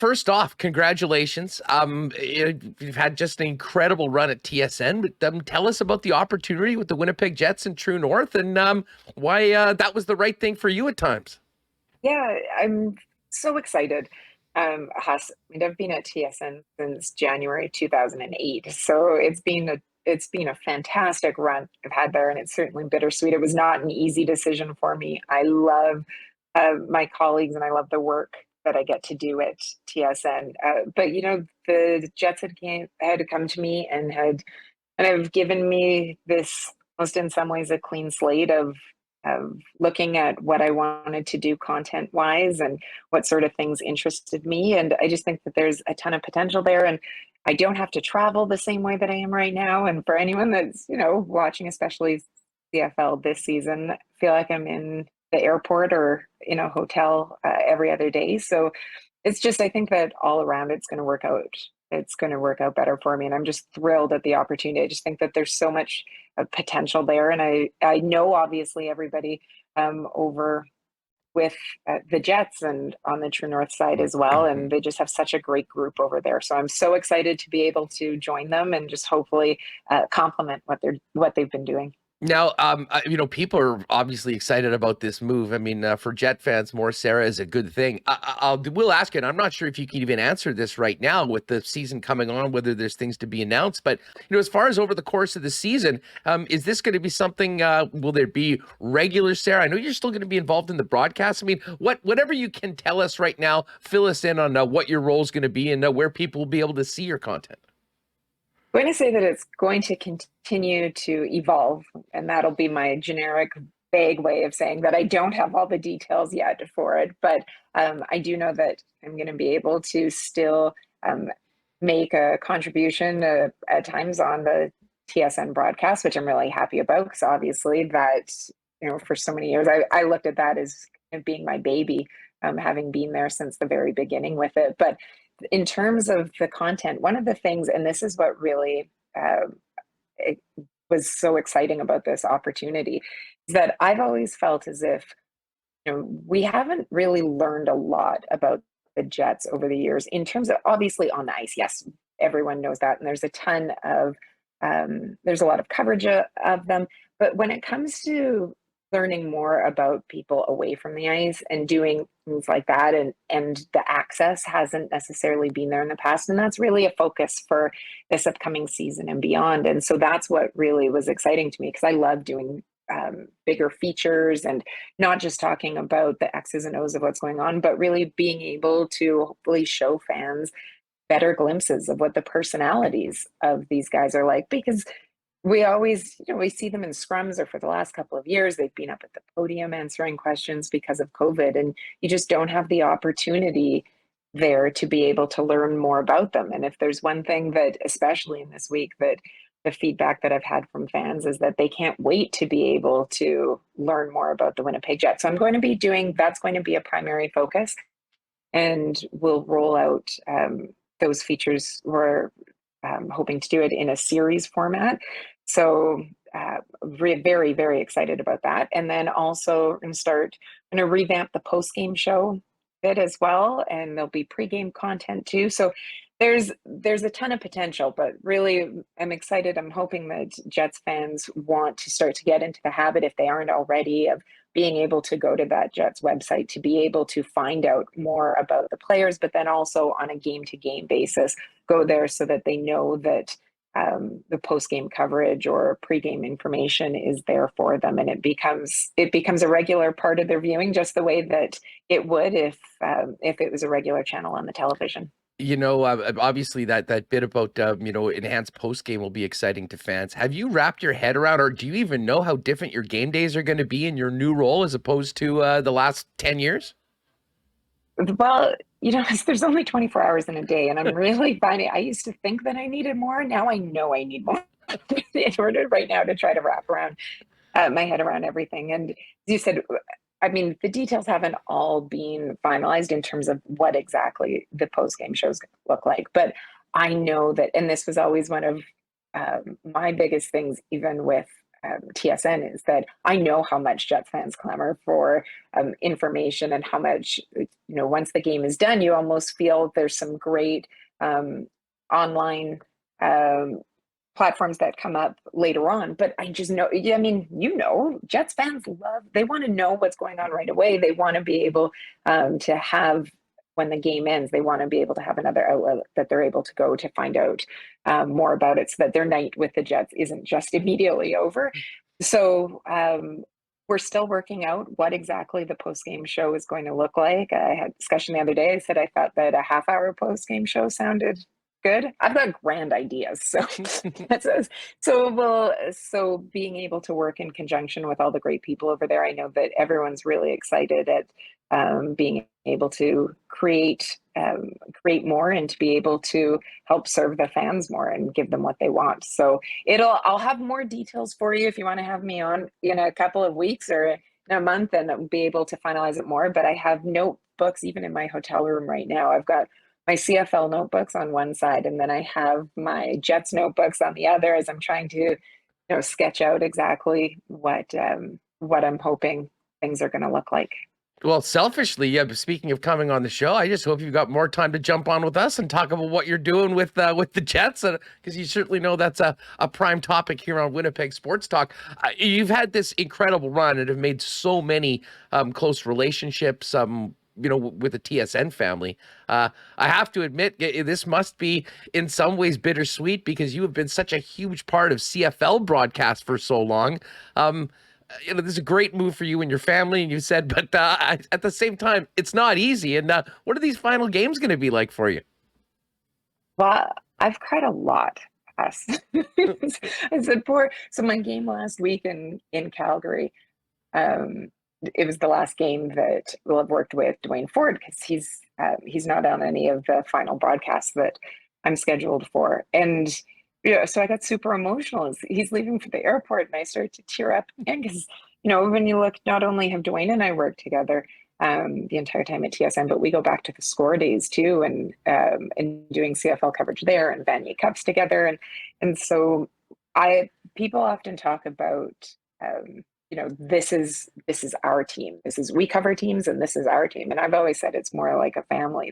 First off, congratulations. You've had just an incredible run at TSN. But tell us about the opportunity with the Winnipeg Jets and True North, and why that was the right thing for you at times. Yeah, I'm so excited. I've been at TSN since January 2008, so it's been a fantastic run I've had there, and it's certainly bittersweet. It was not an easy decision for me. I love my colleagues, and I love the work that I get to do at TSN. But the Jets had come to me and had kind of given me this, almost in some ways, a clean slate of looking at what I wanted to do content wise and what sort of things interested me. And I just think that there's a ton of potential there. And I don't have to travel the same way that I am right now. And for anyone that's, watching, especially CFL this season, I feel like I'm in the airport or in a hotel every other day. So it's just, I think that all around it's going to work out. It's going to work out better for me. And I'm just thrilled at the opportunity. I just think that there's so much potential there. And I know obviously everybody over with the Jets and on the True North side as well. And they just have such a great group over there. So I'm so excited to be able to join them and just hopefully complement what they've been doing. Now, people are obviously excited about this move. I mean, for Jet fans, more Sara is a good thing. We'll ask it. I'm not sure if you can even answer this right now with the season coming on, whether there's things to be announced. But, as far as over the course of the season, is this going to be something, will there be regular Sara? I know you're still going to be involved in the broadcast. I mean, whatever you can tell us right now, fill us in on what your role is going to be and where people will be able to see your content. I'm going to say that it's going to continue to evolve, and that'll be my generic, vague way of saying that I don't have all the details yet for it. But I do know that I'm going to be able to still make a contribution at times on the TSN broadcast, which I'm really happy about, because obviously that, for so many years, I looked at that as being my baby, having been there since the very beginning with it. But in terms of the content, one of the things, and this is what really it was so exciting about this opportunity, is that I've always felt as if we haven't really learned a lot about the Jets over the years in terms of, obviously, on the ice. Yes, everyone knows that, and there's there's a lot of coverage of them. But when it comes to learning more about people away from the ice and doing things like that, and the access hasn't necessarily been there in the past, and that's really a focus for this upcoming season and beyond. And so that's what really was exciting to me, because I love doing bigger features and not just talking about the X's and O's of what's going on, but really being able to hopefully show fans better glimpses of what the personalities of these guys are like. Because we always, we see them in scrums, or for the last couple of years, they've been up at the podium answering questions because of COVID, and you just don't have the opportunity there to be able to learn more about them. And if there's one thing that, especially in this week, that the feedback that I've had from fans is that they can't wait to be able to learn more about the Winnipeg Jets. So I'm going to be that's going to be a primary focus, and we'll roll out those features. We're hoping to do it in a series format. So very, very excited about that. And then also going to revamp the post-game show bit as well. And there'll be pre-game content too. So there's a ton of potential, but really I'm excited. I'm hoping that Jets fans want to start to get into the habit, if they aren't already, of being able to go to that Jets website to be able to find out more about the players, but then also on a game-to-game basis, go there so that they know that the post-game coverage or pre-game information is there for them, and it becomes a regular part of their viewing, just the way that it would if it was a regular channel on the television. Obviously that bit about, enhanced post game will be exciting to fans. Have you wrapped your head around, or do you even know how different your game days are going to be in your new role as opposed to the last 10 years? Well, there's only 24 hours in a day, and I'm really finding, I used to think that I needed more. Now I know I need more in order right now to try to wrap around my head around everything. And as you said, I mean, the details haven't all been finalized in terms of what exactly the post-game shows look like. But I know that, and this was always one of my biggest things, even with TSN is that I know how much Jets fans clamor for information, and how much, once the game is done, you almost feel there's some great online platforms that come up later on. But I just know, I mean, Jets fans they want to know what's going on right away. They want to be able to have, when the game ends, they want to be able to have another outlet that they're able to go to find out more about it, so that their night with the Jets isn't just immediately over. So we're still working out what exactly the post-game show is going to look like. I had a discussion the other day. I said I thought that a half-hour post-game show sounded good. I've got grand ideas. So so being able to work in conjunction with all the great people over there, I know that everyone's really excited at being able to create more, and to be able to help serve the fans more and give them what they want. So I'll have more details for you if you want to have me on in a couple of weeks or in a month, and I'll be able to finalize it more. But I have notebooks even in my hotel room right now. I've got my CFL notebooks on one side, and then I have my Jets notebooks on the other, as I'm trying to, sketch out exactly what I'm hoping things are going to look like. Well, selfishly, yeah, speaking of coming on the show, I just hope you've got more time to jump on with us and talk about what you're doing with the Jets, because you certainly know that's a prime topic here on Winnipeg Sports Talk. You've had this incredible run and have made so many close relationships, with the TSN family. I have to admit, this must be in some ways bittersweet, because you have been such a huge part of CFL broadcast for so long. This is a great move for you and your family, and you said, but at the same time, it's not easy. And what are these final games going to be like for you? Well, I've cried a lot. Yes. I said, so my game last week in Calgary, it was the last game that we'll have worked with Dwayne Ford, because he's not on any of the final broadcasts that I'm scheduled for. And so I got super emotional as he's leaving for the airport, and I started to tear up again, because when you look, not only have Dwayne and I worked together the entire time at TSN, but we go back to the Score days too, and doing CFL coverage there, and Banjo Cups together, and so people often talk about this is our team. We cover teams, and this is our team. And I've always said it's more like a family.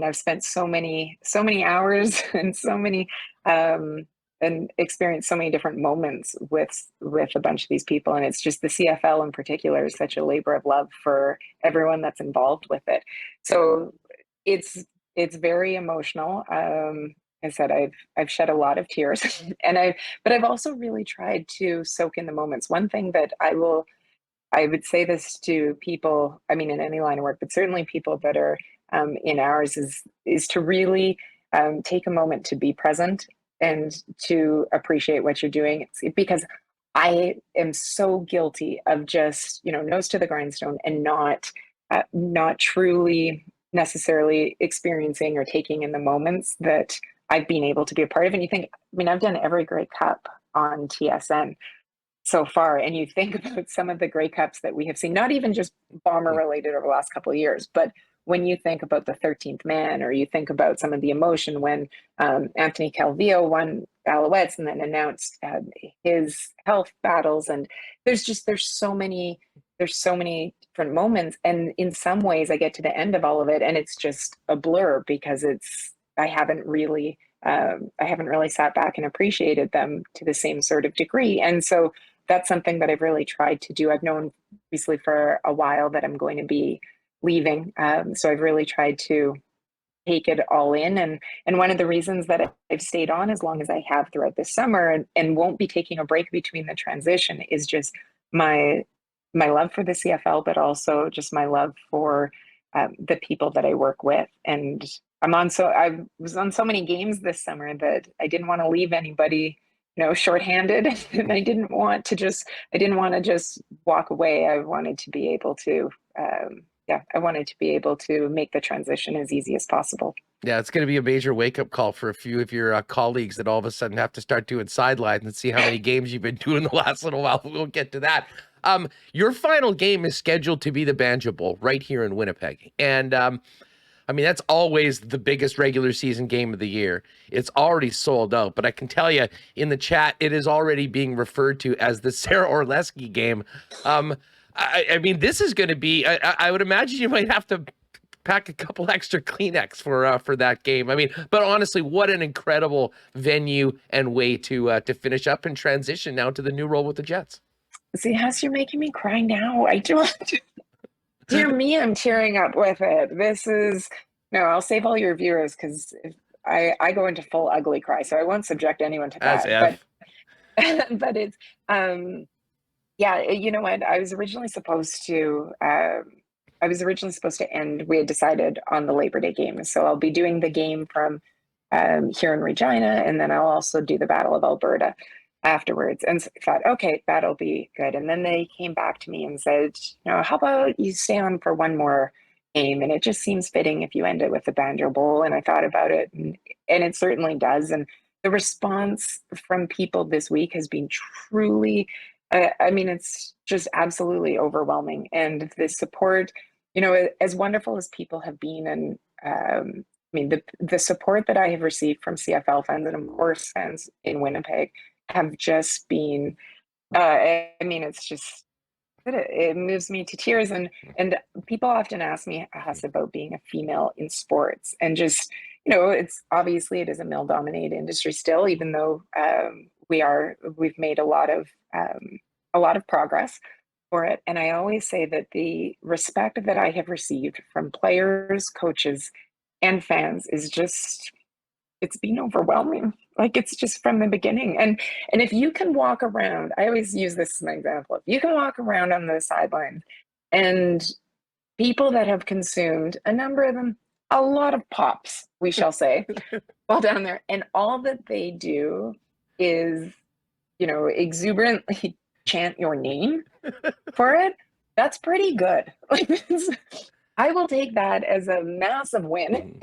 I've spent so many hours and so many and experienced so many different moments with a bunch of these people. And it's just the CFL in particular is such a labor of love for everyone that's involved with it. So it's very emotional. I said I've shed a lot of tears, but I've also really tried to soak in the moments. One thing that I would say this to people, I mean, in any line of work, but certainly people that are in ours, is to really take a moment to be present and to appreciate what you're doing, because I am so guilty of just, nose to the grindstone, and not truly necessarily experiencing or taking in the moments that I've been able to be a part of. And you think, I've done every Grey Cup on TSN so far, and you think about some of the Grey Cups that we have seen, not even just Bomber related over the last couple of years, but when you think about the 13th man, or you think about some of the emotion when Anthony Calvillo won Alouettes and then announced his health battles, and there's so many different moments, and in some ways I get to the end of all of it and it's just a blur, because I haven't really sat back and appreciated them to the same sort of degree. And so that's something that I've really tried to do. I've known obviously for a while that I'm going to be leaving. So I've really tried to take it all in. And one of the reasons that I've stayed on as long as I have throughout this summer, and won't be taking a break between the transition, is just my love for the CFL, but also just my love for the people that I work with. And I was on so many games this summer that I didn't want to leave anybody, shorthanded. And I didn't want to just walk away. I wanted to be able to, make the transition as easy as possible. Yeah, it's going to be a major wake-up call for a few of your colleagues that all of a sudden have to start doing sidelines and see how many games you've been doing the last little while. We'll get to that. Your final game is scheduled to be the Banjo Bowl right here in Winnipeg. And I mean, that's always the biggest regular season game of the year. It's already sold out, but I can tell you in the chat, it is already being referred to as the Sara Orlesky game. I mean, this is going to be, I would imagine you might have to pack a couple extra Kleenex for that game. I mean, but honestly, what an incredible venue and way to finish up and transition now to the new role with the Jets. See, Hess, you're making me cry now. I don't. Dear me, I'm tearing up with it. This is no. I'll save all your viewers because I go into full ugly cry, so I won't subject anyone to As that. if. But it's yeah. You know what? I was originally supposed to. End. We had decided on the Labor Day game, so I'll be doing the game from here in Regina, and then I'll also do the Battle of Alberta afterwards. And so I thought, okay, that'll be good. And then they came back to me and said, how about you stay on for one more game? And it just seems fitting if you end it with the Banjo Bowl. And I thought about it, and it certainly does. And the response from people this week has been truly, I mean, it's just absolutely overwhelming. And the support, as wonderful as people have been, and I mean, the support that I have received from CFL fans and, of course, fans in Winnipeg have just been, I mean, it's just, it moves me to tears. And people often ask me about being a female in sports, and just, it's obviously it is a male dominated industry still, even though we've made a lot of progress for it. And I always say that the respect that I have received from players, coaches, and fans is just, it's been overwhelming. Like, it's just from the beginning. And if you can walk around, I always use this as an example. If you can walk around on the sidelines and people that have consumed, a number of them, a lot of pops, we shall say, while down there, and all that they do is, exuberantly chant your name for it, that's pretty good. I will take that as a massive win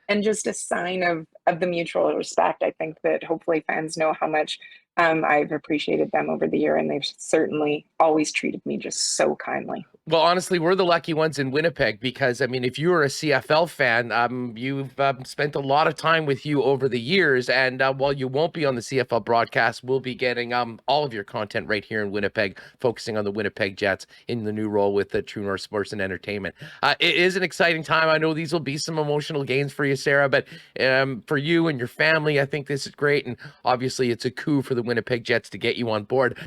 and just a sign of the mutual respect. I think that hopefully fans know how much I've appreciated them over the year, and they've certainly always treated me just so kindly. Well, honestly, we're the lucky ones in Winnipeg because, I mean, if you were a CFL fan, you've spent a lot of time with you over the years. And while you won't be on the CFL broadcast, we'll be getting all of your content right here in Winnipeg, focusing on the Winnipeg Jets in the new role with the True North Sports and Entertainment. It is an exciting time. I know these will be some emotional gains for you, Sara, but for you and your family, I think this is great. And obviously, it's a coup for the Winnipeg Jets to get you on board.